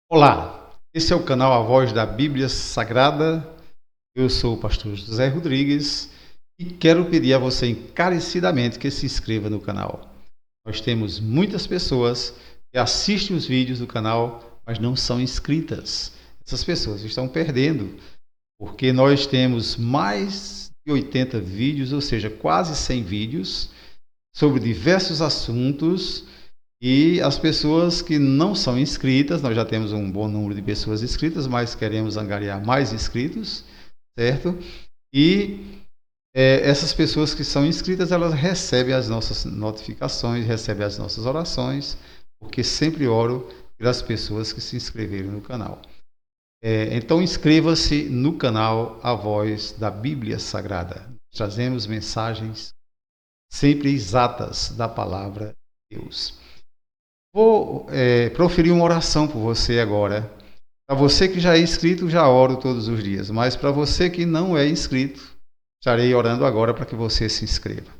Olá, esse é o canal A Voz da Bíblia Sagrada. Eu sou o pastor José Rodrigues e quero pedir a você encarecidamente que se inscreva no canal. Nós temos muitas pessoas que assistem os vídeos do canal, mas não são inscritas. Essas pessoas estão perdendo, porque nós temos mais de 80 vídeos, ou seja, quase 100 vídeos, sobre diversos assuntos. E as pessoas que não são inscritas, nós já temos um bom número de pessoas inscritas, mas queremos angariar mais inscritos, certo? E essas pessoas que são inscritas, elas recebem as nossas notificações, recebem as nossas orações, porque sempre oro pelas pessoas que se inscreveram no canal. Então inscreva-se no canal A Voz da Bíblia Sagrada. Trazemos mensagens sempre exatas da palavra de Deus. Vou proferir uma oração por você agora. Para você que já é inscrito, já oro todos os dias. Mas para você que não é inscrito, estarei orando agora para que você se inscreva.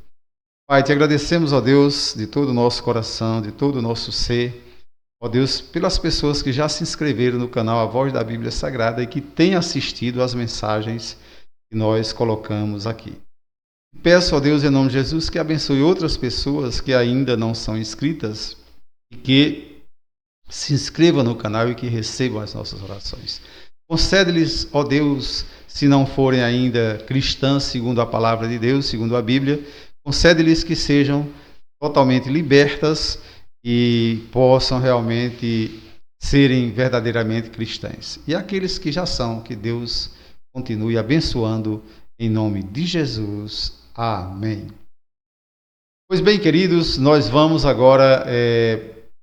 Pai, te agradecemos, ó Deus, de todo o nosso coração, de todo o nosso ser. Ó Deus, pelas pessoas que já se inscreveram no canal A Voz da Bíblia Sagrada e que têm assistido às mensagens que nós colocamos aqui. Peço, ó Deus, em nome de Jesus, que abençoe outras pessoas que ainda não são inscritas e que se inscrevam no canal e que recebam as nossas orações. Concede-lhes, ó Deus, se não forem ainda cristãs segundo a palavra de Deus, segundo a Bíblia, concede-lhes que sejam totalmente libertas e possam realmente serem verdadeiramente cristãs. E aqueles que já são, que Deus continue abençoando em nome de Jesus. Amém. Pois bem, queridos, nós vamos agora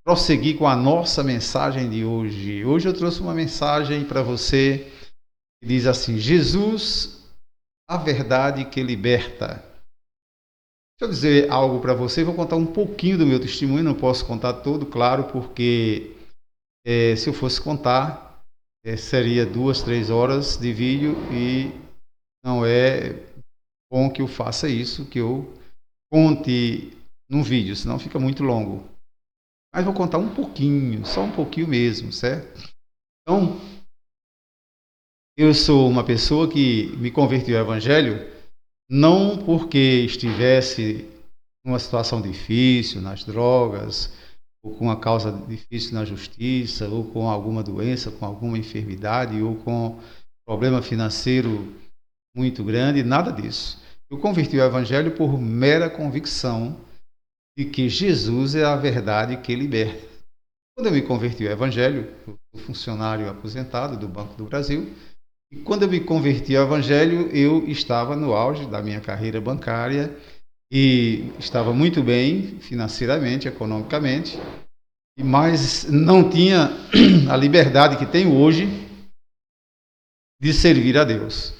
prosseguir com a nossa mensagem de hoje. Hoje eu trouxe uma mensagem para você que diz assim: Jesus, a verdade que liberta. Deixa eu dizer algo para você, vou contar um pouquinho do meu testemunho, não posso contar todo, claro, porque se eu fosse contar, seria 2, 3 horas de vídeo e não é bom que eu faça isso, que eu conte num vídeo, senão fica muito longo. Mas vou contar um pouquinho, só um pouquinho mesmo, certo? Então, eu sou uma pessoa que me converteu ao Evangelho não porque estivesse numa situação difícil, nas drogas, ou com uma causa difícil na justiça, ou com alguma doença, com alguma enfermidade, ou com problema financeiro muito grande, nada disso. Eu converti ao Evangelho por mera convicção de que Jesus é a verdade que liberta. Quando eu me converti ao Evangelho, eu sou funcionário aposentado do Banco do Brasil, e quando eu me converti ao Evangelho, eu estava no auge da minha carreira bancária e estava muito bem financeiramente, economicamente, mas não tinha a liberdade que tenho hoje de servir a Deus.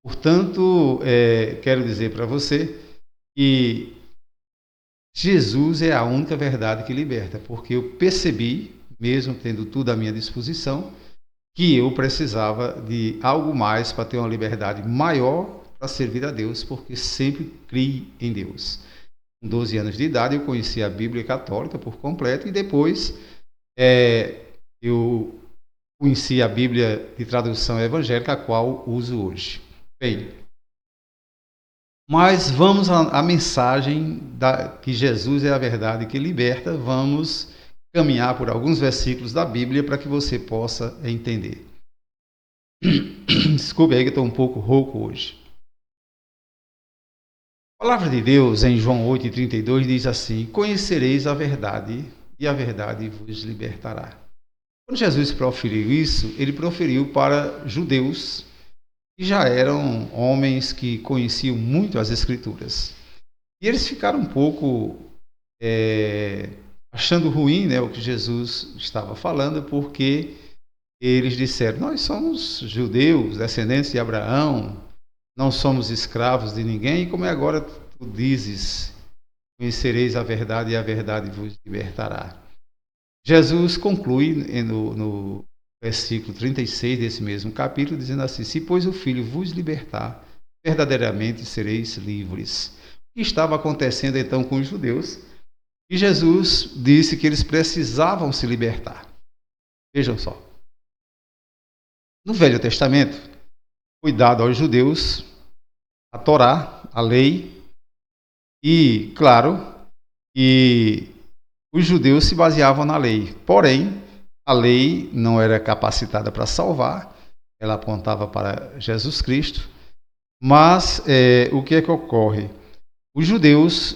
Portanto, quero dizer para você que Jesus é a única verdade que liberta, porque eu percebi, mesmo tendo tudo à minha disposição, que eu precisava de algo mais para ter uma liberdade maior para servir a Deus, porque sempre criei em Deus. Com 12 anos de idade, eu conheci a Bíblia Católica por completo e depois eu conheci a Bíblia de tradução evangélica, a qual uso hoje. Bem, mas vamos à mensagem que Jesus é a verdade que liberta. Vamos caminhar por alguns versículos da Bíblia para que você possa entender. Desculpe aí que eu estou um pouco rouco hoje. A palavra de Deus em João 8,32 diz assim: conhecereis a verdade e a verdade vos libertará. Quando Jesus proferiu isso, ele proferiu para judeus que já eram homens que conheciam muito as Escrituras. E eles ficaram um pouco achando ruim, né, o que Jesus estava falando, porque eles disseram: nós somos judeus, descendentes de Abraão, não somos escravos de ninguém, e como é agora tu dizes, conhecereis a verdade e a verdade vos libertará. Jesus conclui no versículo 36 desse mesmo capítulo, dizendo assim: se pois o Filho vos libertar, verdadeiramente sereis livres. O que estava acontecendo então com os judeus? E Jesus disse que eles precisavam se libertar. Vejam só, No Velho Testamento, foi dado aos judeus a Torá, a lei, e, claro, que os judeus se baseavam na lei. Porém, a lei não era capacitada para salvar, ela apontava para Jesus Cristo. Mas o que é que ocorre? Os judeus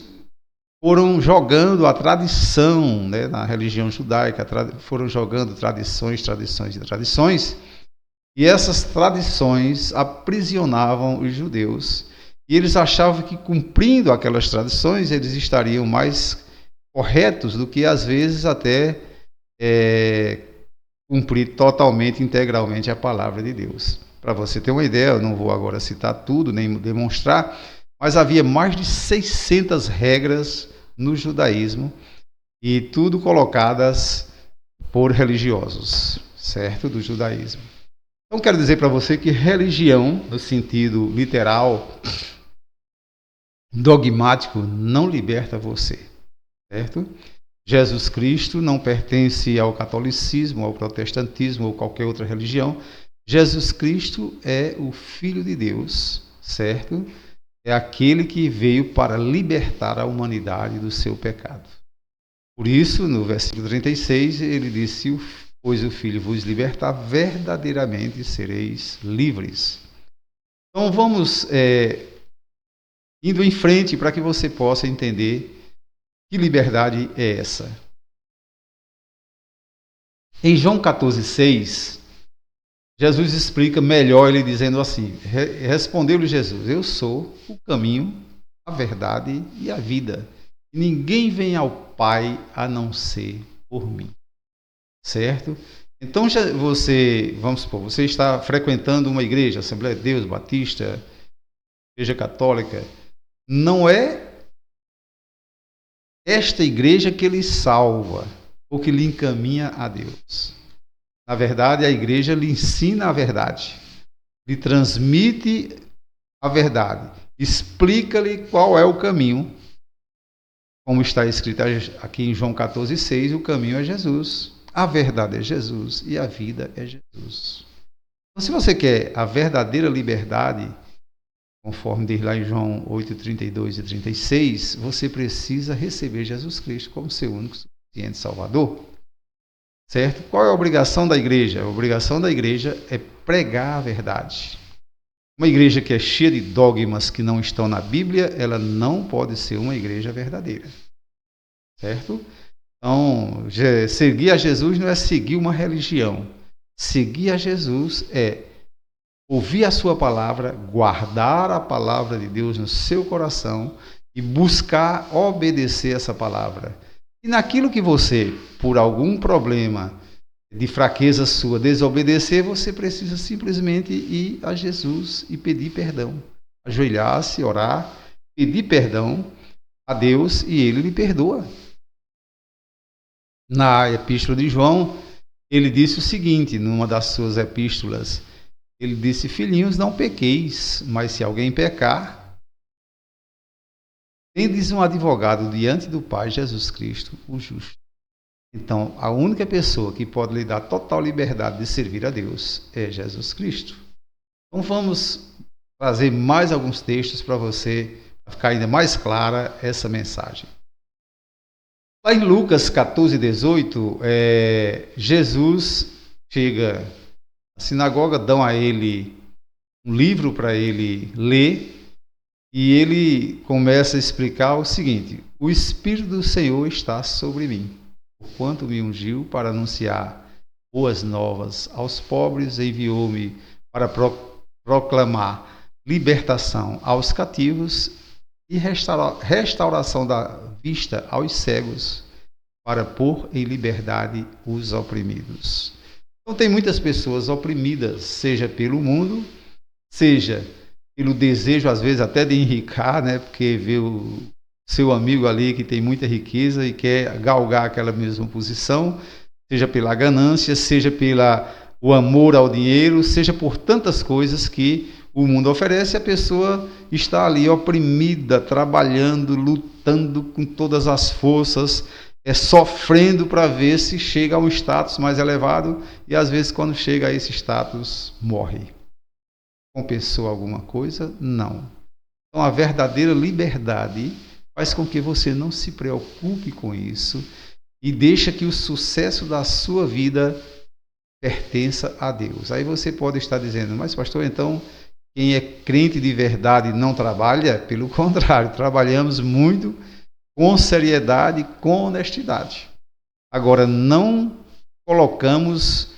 foram jogando a tradição, né, na religião judaica, foram jogando tradições, e essas tradições aprisionavam os judeus. E eles achavam que, cumprindo aquelas tradições, eles estariam mais corretos do que, às vezes, até cumprir totalmente, integralmente a palavra de Deus. Para você ter uma ideia, eu não vou agora citar tudo, nem demonstrar, mas havia mais de 600 regras no judaísmo, e tudo colocadas por religiosos, certo? Do judaísmo. Então, quero dizer para você que religião, no sentido literal, dogmático, não liberta você, certo? Jesus Cristo não pertence ao catolicismo, ao protestantismo ou qualquer outra religião. Jesus Cristo é o Filho de Deus, certo? É aquele que veio para libertar a humanidade do seu pecado. Por isso, no versículo 36, ele disse: pois o Filho vos libertar, verdadeiramente sereis livres. Então vamos indo em frente para que você possa entender que liberdade é essa. Em João 14,6, Jesus explica melhor, ele dizendo assim: respondeu-lhe Jesus: eu sou o caminho, a verdade e a vida. Ninguém vem ao Pai a não ser por mim. Certo? Então, vamos supor, você está frequentando uma igreja, Assembleia de Deus, Batista, Igreja Católica. Não é esta igreja que lhe salva ou que lhe encaminha a Deus. Na verdade, a igreja lhe ensina a verdade, lhe transmite a verdade, explica-lhe qual é o caminho. Como está escrito aqui em João 14,6, o caminho é Jesus, a verdade é Jesus e a vida é Jesus. Então, se você quer a verdadeira liberdade, conforme diz lá em João 8:32 e 36, você precisa receber Jesus Cristo como seu único e suficiente Salvador. Certo? Qual é a obrigação da igreja? A obrigação da igreja é pregar a verdade. Uma igreja que é cheia de dogmas que não estão na Bíblia, ela não pode ser uma igreja verdadeira. Certo? Então, seguir a Jesus não é seguir uma religião. Seguir a Jesus é ouvir a sua palavra, guardar a palavra de Deus no seu coração e buscar obedecer essa palavra. E naquilo que você, por algum problema de fraqueza sua, desobedecer, você precisa simplesmente ir a Jesus e pedir perdão. Ajoelhar-se, orar, pedir perdão a Deus e Ele lhe perdoa. Na epístola de João, ele disse o seguinte, numa das suas epístolas, ele disse: filhinhos, não pequeis, mas se alguém pecar, tendes um advogado diante do Pai, Jesus Cristo, o justo. Então, a única pessoa que pode lhe dar total liberdade de servir a Deus é Jesus Cristo. Então, vamos trazer mais alguns textos para você, para ficar ainda mais clara essa mensagem. Lá em Lucas 14:18, Jesus chega à sinagoga, dão a ele um livro para ele ler, e ele começa a explicar o seguinte: o Espírito do Senhor está sobre mim, porquanto me ungiu para anunciar boas novas aos pobres, enviou-me para proclamar libertação aos cativos e restauração da vista aos cegos, para pôr em liberdade os oprimidos. Então tem muitas pessoas oprimidas, seja pelo mundo, seja pelo desejo, às vezes, até de enricar, né? Porque vê o seu amigo ali que tem muita riqueza e quer galgar aquela mesma posição, seja pela ganância, seja pelo amor ao dinheiro, seja por tantas coisas que o mundo oferece. A pessoa está ali oprimida, trabalhando, lutando com todas as forças, sofrendo para ver se chega a um status mais elevado e às vezes quando chega a esse status morre. Compensou alguma coisa? Não. Então a verdadeira liberdade faz com que você não se preocupe com isso e deixa que o sucesso da sua vida pertença a Deus. Aí você pode estar dizendo, mas pastor, então quem é crente de verdade não trabalha? Pelo contrário, trabalhamos muito com seriedade, com honestidade. Agora, não colocamos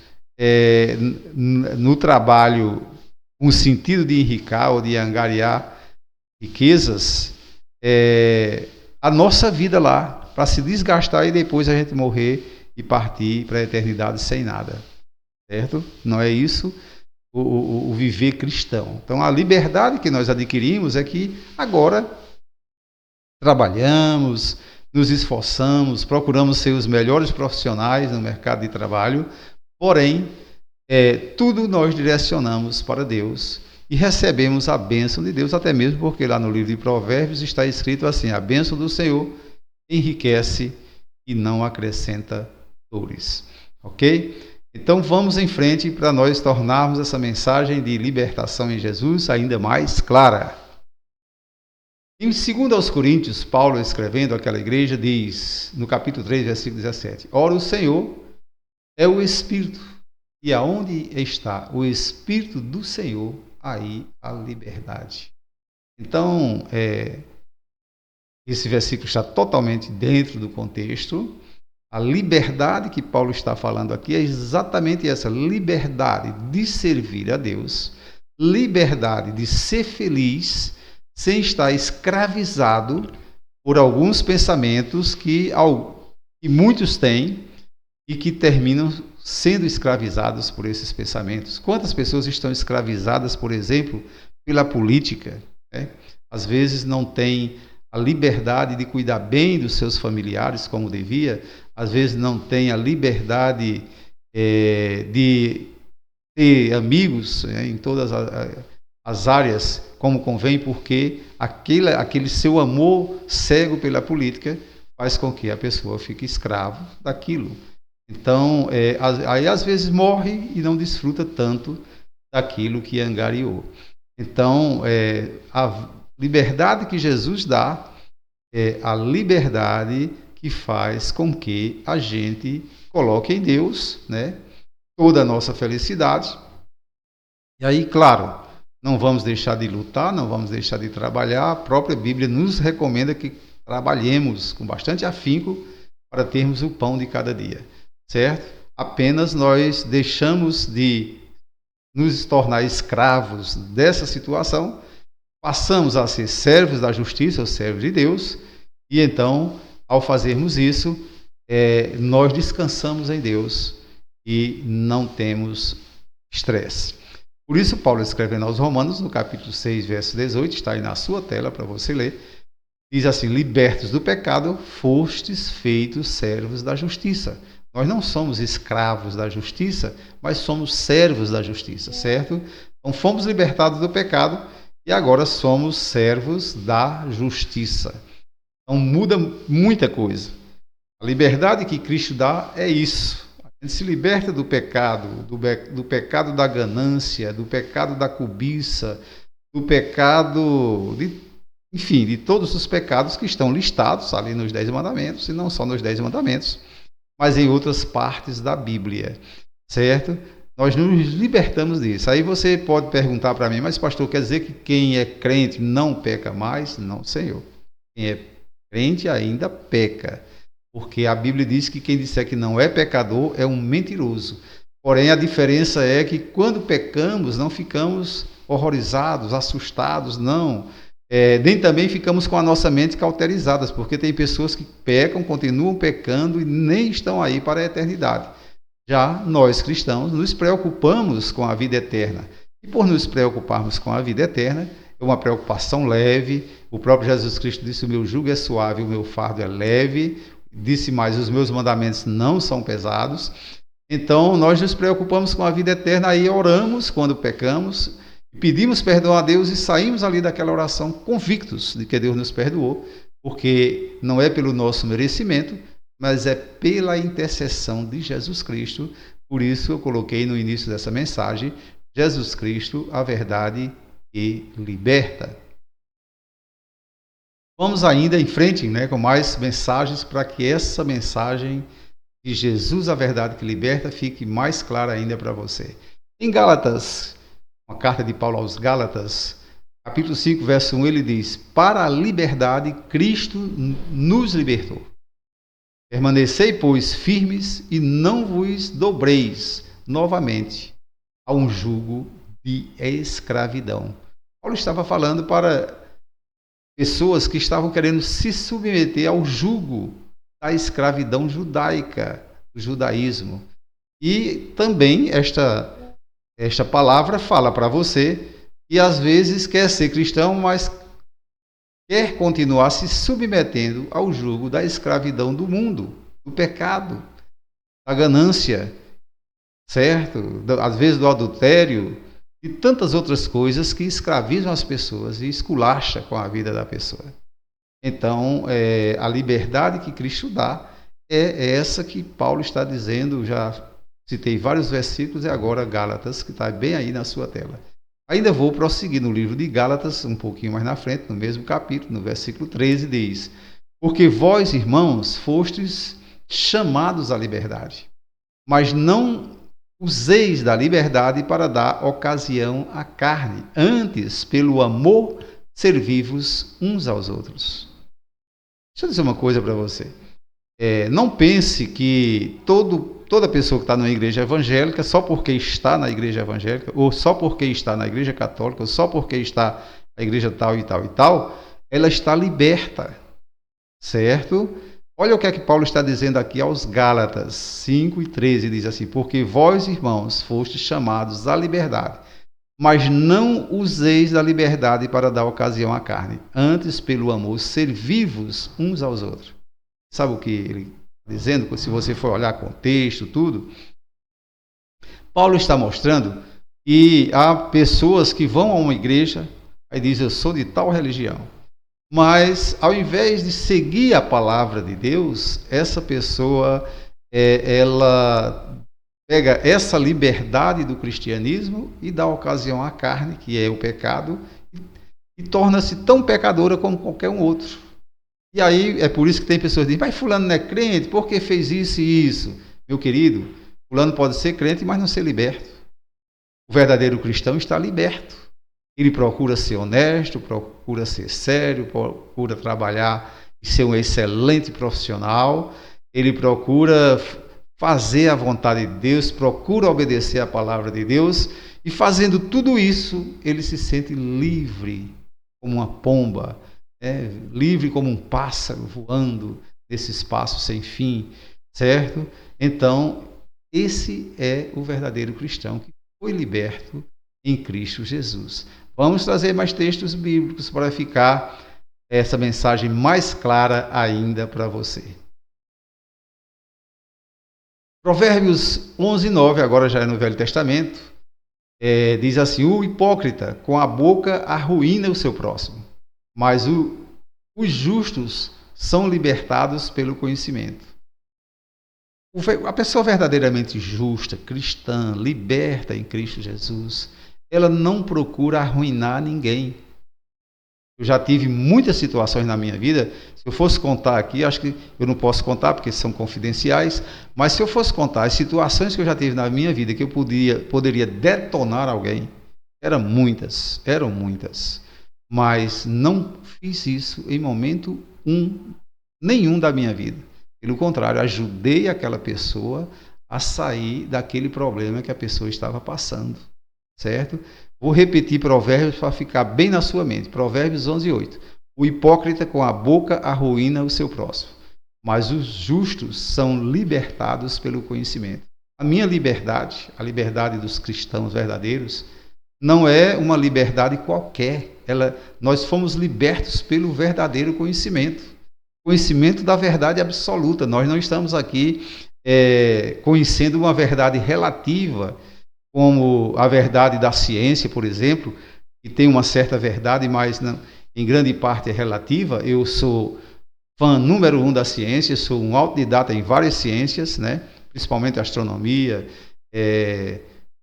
no trabalho um sentido de enricar ou de angariar riquezas, a nossa vida lá, para se desgastar e depois a gente morrer e partir para a eternidade sem nada. Certo? Não é isso o viver cristão. Então, a liberdade que nós adquirimos é que agora trabalhamos, nos esforçamos, procuramos ser os melhores profissionais no mercado de trabalho, porém, tudo nós direcionamos para Deus e recebemos a bênção de Deus, até mesmo porque lá no livro de Provérbios está escrito assim, a bênção do Senhor enriquece e não acrescenta dores. Ok? Então vamos em frente para nós tornarmos essa mensagem de libertação em Jesus ainda mais clara. Em 2 Coríntios, Paulo escrevendo àquela igreja diz, no capítulo 3, versículo 17, ora o Senhor é o Espírito, e aonde está o Espírito do Senhor, aí a liberdade. Então, esse versículo está totalmente dentro do contexto. A liberdade que Paulo está falando aqui é exatamente essa, liberdade de servir a Deus, liberdade de ser feliz sem estar escravizado por alguns pensamentos que muitos têm e que terminam sendo escravizados por esses pensamentos. Quantas pessoas estão escravizadas, por exemplo, pela política, né? Às vezes não têm a liberdade de cuidar bem dos seus familiares como devia, às vezes não tem a liberdade de ter amigos em todas as áreas como convém, porque aquele seu amor cego pela política faz com que a pessoa fique escravo daquilo. Então, aí às vezes morre e não desfruta tanto daquilo que angariou. Então, a liberdade que Jesus dá é a liberdade que faz com que a gente coloque em Deus, né, toda a nossa felicidade. E aí, claro, não vamos deixar de lutar, não vamos deixar de trabalhar. A própria Bíblia nos recomenda que trabalhemos com bastante afinco para termos o pão de cada dia, certo? Apenas nós deixamos de nos tornar escravos dessa situação, passamos a ser servos da justiça, ou servos de Deus, e então, ao fazermos isso, nós descansamos em Deus e não temos estresse. Por isso, Paulo escrevendo aos Romanos, no capítulo 6, verso 18, está aí na sua tela para você ler, diz assim, libertos do pecado, fostes feitos servos da justiça. Nós não somos escravos da justiça, mas somos servos da justiça, certo? Então, fomos libertados do pecado e agora somos servos da justiça. Então, muda muita coisa. A liberdade que Cristo dá é isso. A gente se liberta do pecado, do pecado da ganância, do pecado da cobiça, do pecado, de todos os pecados que estão listados ali nos 10 mandamentos, e não só nos 10 mandamentos, mas em outras partes da Bíblia, certo? Nós nos libertamos disso. Aí você pode perguntar para mim, mas pastor, quer dizer que quem é crente não peca mais? Não, Senhor. Quem é crente ainda peca. Porque a Bíblia diz que quem disser que não é pecador é um mentiroso. Porém, a diferença é que quando pecamos, não ficamos horrorizados, assustados, não. Nem também ficamos com a nossa mente cauterizadas, porque tem pessoas que pecam, continuam pecando e nem estão aí para a eternidade. Já nós, cristãos, nos preocupamos com a vida eterna. E por nos preocuparmos com a vida eterna, é uma preocupação leve. O próprio Jesus Cristo disse, o meu jugo é suave, o meu fardo é leve. Disse mais, os meus mandamentos não são pesados. Então, nós nos preocupamos com a vida eterna, aí oramos quando pecamos, pedimos perdão a Deus e saímos ali daquela oração convictos de que Deus nos perdoou, porque não é pelo nosso merecimento, mas é pela intercessão de Jesus Cristo. Por isso eu coloquei no início dessa mensagem, Jesus Cristo, a verdade que liberta. Vamos ainda em frente, com mais mensagens, para que essa mensagem de Jesus, a verdade que liberta, fique mais clara ainda para você. Em Gálatas, uma carta de Paulo aos Gálatas, capítulo 5, verso 1, ele diz: para a liberdade Cristo nos libertou. Permanecei, pois, firmes e não vos dobreis novamente a um jugo de escravidão. Paulo estava falando para pessoas que estavam querendo se submeter ao jugo da escravidão judaica, do judaísmo. E também esta palavra fala para você que às vezes quer ser cristão, mas quer continuar se submetendo ao jugo da escravidão do mundo, do pecado, da ganância, certo? Às vezes do adultério e tantas outras coisas que escravizam as pessoas e esculacha com a vida da pessoa. Então, a liberdade que Cristo dá é essa que Paulo está dizendo. Já citei vários versículos e agora Gálatas, que está bem aí na sua tela. Ainda vou prosseguir no livro de Gálatas, um pouquinho mais na frente, no mesmo capítulo, no versículo 13, diz: porque vós, irmãos, fostes chamados à liberdade, mas não useis da liberdade para dar ocasião à carne, antes, pelo amor, servi-vos uns aos outros. Deixa eu dizer uma coisa para você. Não pense que toda pessoa que está numa igreja evangélica, só porque está na igreja evangélica, ou só porque está na igreja católica, ou só porque está na igreja tal e tal e tal, ela está liberta, certo? Olha o que é que Paulo está dizendo aqui aos Gálatas 5 e 13, diz assim: porque vós, irmãos, fostes chamados à liberdade, mas não useis da liberdade para dar ocasião à carne, antes, pelo amor, servi-vos uns aos outros. Sabe o que ele está dizendo? Se você for olhar contexto, tudo, Paulo está mostrando que há pessoas que vão a uma igreja, aí diz: eu sou de tal religião, mas ao invés de seguir a palavra de Deus, essa pessoa ela pega essa liberdade do cristianismo e dá ocasião à carne, que é o pecado, e torna-se tão pecadora como qualquer um outro. E aí é por isso que tem pessoas que dizem: mas fulano não é crente, por que fez isso e isso? Meu querido, fulano pode ser crente, mas não ser liberto. O verdadeiro cristão está liberto. Ele procura ser honesto, procura ser sério, procura trabalhar e ser um excelente profissional. Ele procura fazer a vontade de Deus, procura obedecer a palavra de Deus. E fazendo tudo isso, ele se sente livre como uma pomba, livre como um pássaro voando nesse espaço sem fim, certo? Então, esse é o verdadeiro cristão que foi liberto em Cristo Jesus. Vamos trazer mais textos bíblicos para ficar essa mensagem mais clara ainda para você. Provérbios 11:9, agora já é no Velho Testamento, diz assim: o hipócrita com a boca arruína o seu próximo, mas os justos são libertados pelo conhecimento. A pessoa verdadeiramente justa, cristã, liberta em Cristo Jesus, ela não procura arruinar ninguém. Eu já tive muitas situações na minha vida. Se eu fosse contar aqui, acho que eu não posso contar porque são confidenciais, mas se eu fosse contar as situações que eu já tive na minha vida que eu poderia detonar alguém, eram muitas, mas não fiz isso em momento nenhum da minha vida. Pelo contrário, ajudei aquela pessoa a sair daquele problema que a pessoa estava passando, certo? Vou repetir Provérbios para ficar bem na sua mente. Provérbios 11:8. O hipócrita com a boca arruína o seu próximo, mas os justos são libertados pelo conhecimento. A minha liberdade, a liberdade dos cristãos verdadeiros, não é uma liberdade qualquer. Nós fomos libertos pelo verdadeiro conhecimento. Conhecimento da verdade absoluta. Nós não estamos aqui conhecendo uma verdade relativa, como a verdade da ciência, por exemplo, que tem uma certa verdade, mas não, em grande parte é relativa. Eu sou fã número 1 da ciência, sou um autodidata em várias ciências, né? Principalmente astronomia,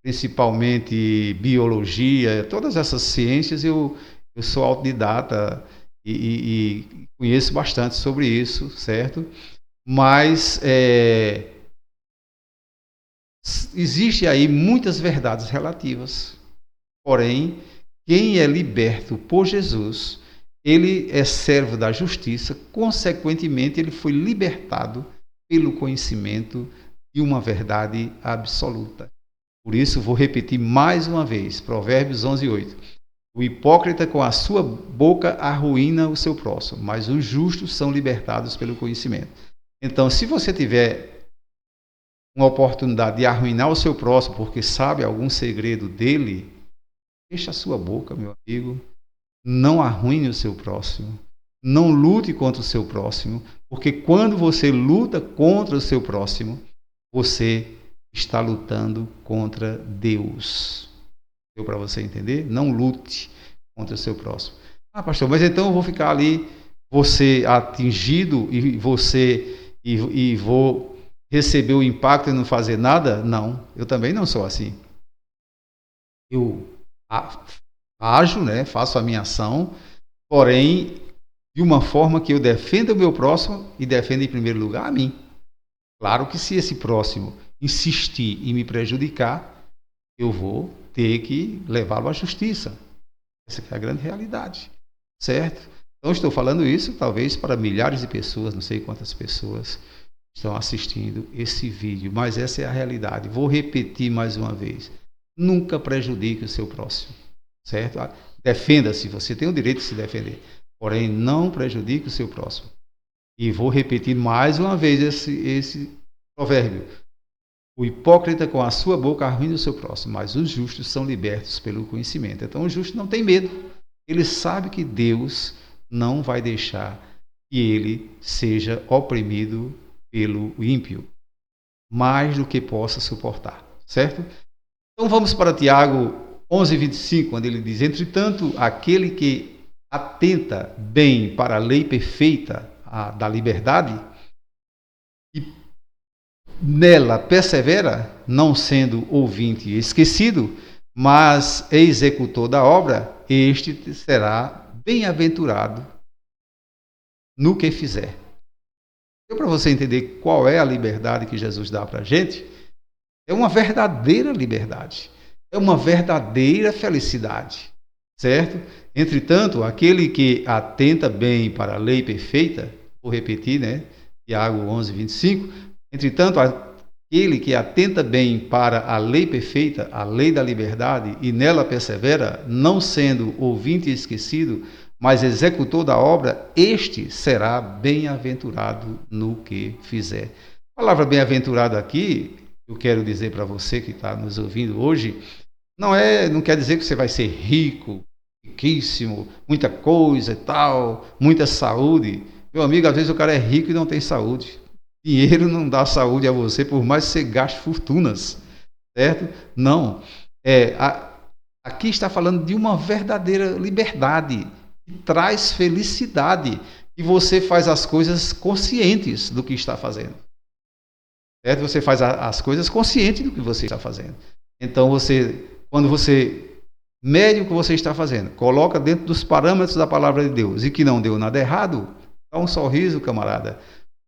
principalmente biologia, todas essas ciências eu sou autodidata e conheço bastante sobre isso, certo? Mas existe aí muitas verdades relativas. Porém, quem é liberto por Jesus, ele é servo da justiça, consequentemente, ele foi libertado pelo conhecimento de uma verdade absoluta. Por isso, vou repetir mais uma vez, Provérbios 11:8. O hipócrita com a sua boca arruína o seu próximo, mas os justos são libertados pelo conhecimento. Então, se você tiver uma oportunidade de arruinar o seu próximo porque sabe algum segredo dele, feche a sua boca, meu amigo. Não arruine o seu próximo. Não lute contra o seu próximo, porque quando você luta contra o seu próximo, você está lutando contra Deus. Deu para você entender? Não lute contra o seu próximo. Ah, pastor, mas então eu vou ficar ali, vou ser atingido e vou receber o impacto e não fazer nada? Não, eu também não sou assim. Eu ajo, né, faço a minha ação, porém de uma forma que eu defenda o meu próximo e defenda em primeiro lugar a mim. Claro que se esse próximo insistir em me prejudicar, eu vou ter que levá-lo à justiça. Essa é a grande realidade, certo? Então estou falando isso talvez para milhares de pessoas, não sei quantas pessoas estão assistindo esse vídeo, mas essa é a realidade. Vou repetir mais uma vez. Nunca prejudique o seu próximo, certo? Defenda-se, você tem o direito de se defender, porém não prejudique o seu próximo. E vou repetir mais uma vez esse provérbio. O hipócrita com a sua boca arruina o seu próximo, mas os justos são libertos pelo conhecimento. Então o justo não tem medo. Ele sabe que Deus não vai deixar que ele seja oprimido pelo ímpio, mais do que possa suportar, certo? Então vamos para Tiago 11:25, onde ele diz: entretanto, aquele que atenta bem para a lei perfeita da liberdade e nela persevera, não sendo ouvinte esquecido, mas executor da obra, este será bem-aventurado no que fizer. Então, para você entender qual é a liberdade que Jesus dá para a gente, é uma verdadeira liberdade, é uma verdadeira felicidade, certo? Entretanto, aquele que atenta bem para a lei perfeita, vou repetir, né? Tiago 11:25, entretanto, aquele que atenta bem para a lei perfeita, a lei da liberdade, e nela persevera, não sendo ouvinte esquecido, mas executor da obra, este será bem-aventurado no que fizer. A palavra bem-aventurado aqui, eu quero dizer para você que está nos ouvindo hoje, não quer dizer que você vai ser rico, riquíssimo, muita coisa e tal, muita saúde. Meu amigo, às vezes o cara é rico e não tem saúde. Dinheiro não dá saúde a você, por mais que você gaste fortunas, certo? Não. Aqui está falando de uma verdadeira liberdade, que traz felicidade, e você faz as coisas conscientes do que está fazendo. Certo? Você faz as coisas consciente do que você está fazendo. Então, quando você mede o que você está fazendo, coloca dentro dos parâmetros da palavra de Deus e que não deu nada errado, dá um sorriso, camarada.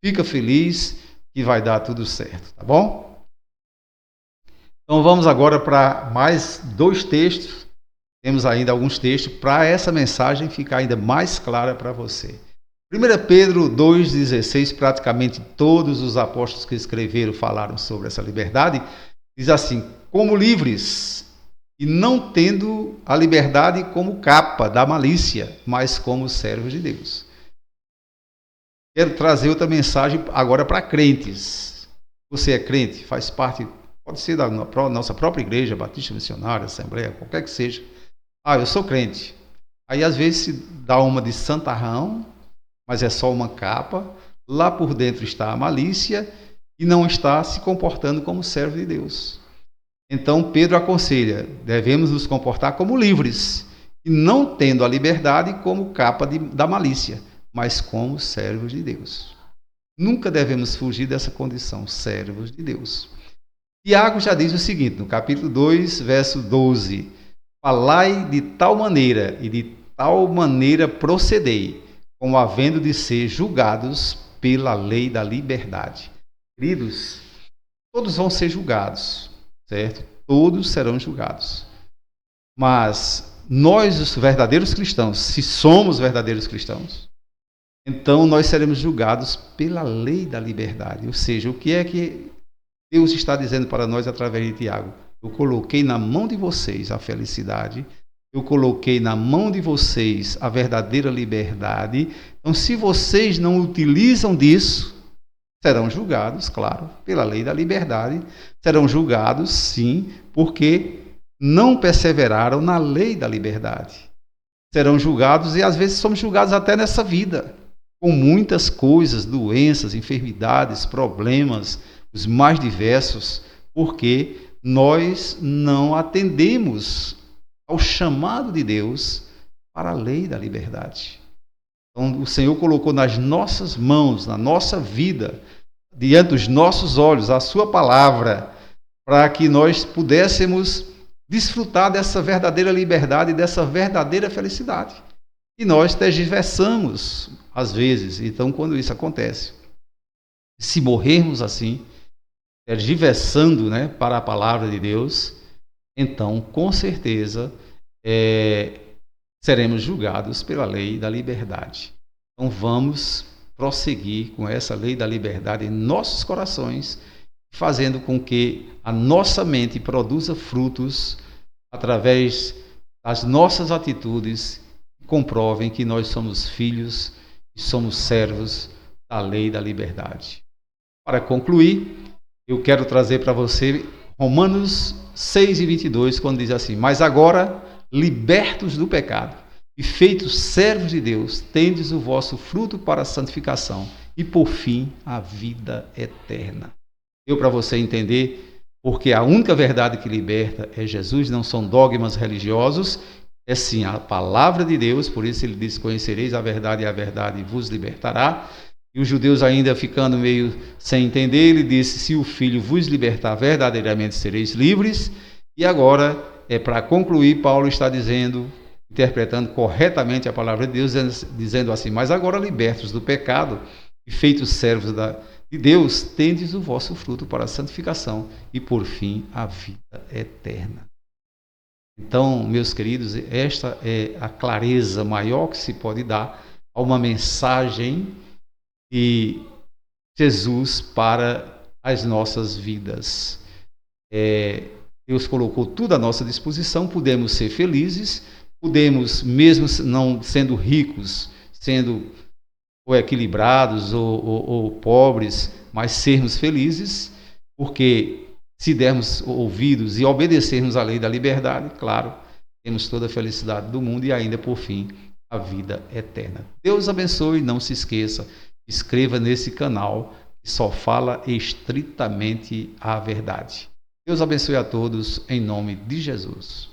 Fica feliz que vai dar tudo certo, tá bom? Então, vamos agora para mais 2 textos. Temos ainda alguns textos para essa mensagem ficar ainda mais clara para você. 1 Pedro 2,16, praticamente todos os apóstolos que escreveram falaram sobre essa liberdade, diz assim: como livres, e não tendo a liberdade como capa da malícia, mas como servos de Deus. Quero trazer outra mensagem agora para crentes. Você é crente, faz parte, pode ser da nossa própria igreja, batista missionária, assembleia, qualquer que seja. Eu sou crente. Aí às vezes se dá uma de santarrão, mas é só uma capa, lá por dentro está a malícia e não está se comportando como servo de Deus. Então Pedro aconselha, devemos nos comportar como livres, e não tendo a liberdade como capa da malícia, mas como servos de Deus. Nunca devemos fugir dessa condição, servos de Deus. Tiago já diz o seguinte, no capítulo 2, verso 12: falai de tal maneira e de tal maneira procedei, como havendo de ser julgados pela lei da liberdade. Queridos, todos vão ser julgados, certo? Todos serão julgados. Mas nós, os verdadeiros cristãos, se somos verdadeiros cristãos, então nós seremos julgados pela lei da liberdade. Ou seja, o que é que Deus está dizendo para nós através de Tiago? Eu coloquei na mão de vocês a felicidade, eu coloquei na mão de vocês a verdadeira liberdade. Então, se vocês não utilizam disso, serão julgados, claro, pela lei da liberdade. Serão julgados, sim, porque não perseveraram na lei da liberdade. Serão julgados, e às vezes somos julgados até nessa vida, com muitas coisas, doenças, enfermidades, problemas, os mais diversos, porque nós não atendemos ao chamado de Deus para a lei da liberdade. Então, o Senhor colocou nas nossas mãos, na nossa vida, diante dos nossos olhos, a sua palavra, para que nós pudéssemos desfrutar dessa verdadeira liberdade e dessa verdadeira felicidade. E nós tergiversamos, às vezes. Então, quando isso acontece, se morrermos assim, tergiversando, para a palavra de Deus, então, com certeza, seremos julgados pela lei da liberdade. Então, vamos prosseguir com essa lei da liberdade em nossos corações, fazendo com que a nossa mente produza frutos através das nossas atitudes, que comprovem que nós somos filhos e somos servos da lei da liberdade. Para concluir, eu quero trazer para você Romanos 6:22, quando diz assim: mas agora, libertos do pecado e feitos servos de Deus, tendes o vosso fruto para a santificação e, por fim, a vida eterna. Deu para você entender? Porque a única verdade que liberta é Jesus, não são dogmas religiosos, é sim a palavra de Deus. Por isso ele diz: conhecereis a verdade e a verdade vos libertará. E os judeus, ainda ficando meio sem entender, ele disse: se o Filho vos libertar, verdadeiramente sereis livres. E agora, para concluir, Paulo está dizendo, interpretando corretamente a palavra de Deus, dizendo assim: mas agora, libertos do pecado e feitos servos de Deus, tendes o vosso fruto para a santificação e, por fim, a vida eterna. Então, meus queridos, esta é a clareza maior que se pode dar a uma mensagem de Jesus para as nossas vidas. Deus colocou tudo à nossa disposição, podemos ser felizes, podemos, mesmo não sendo ricos, sendo ou equilibrados ou pobres, mas sermos felizes, porque se dermos ouvidos e obedecermos à lei da liberdade, claro, temos toda a felicidade do mundo e ainda, por fim, a vida eterna. Deus abençoe, não se esqueça, inscreva nesse canal que só fala estritamente a verdade. Deus abençoe a todos, em nome de Jesus.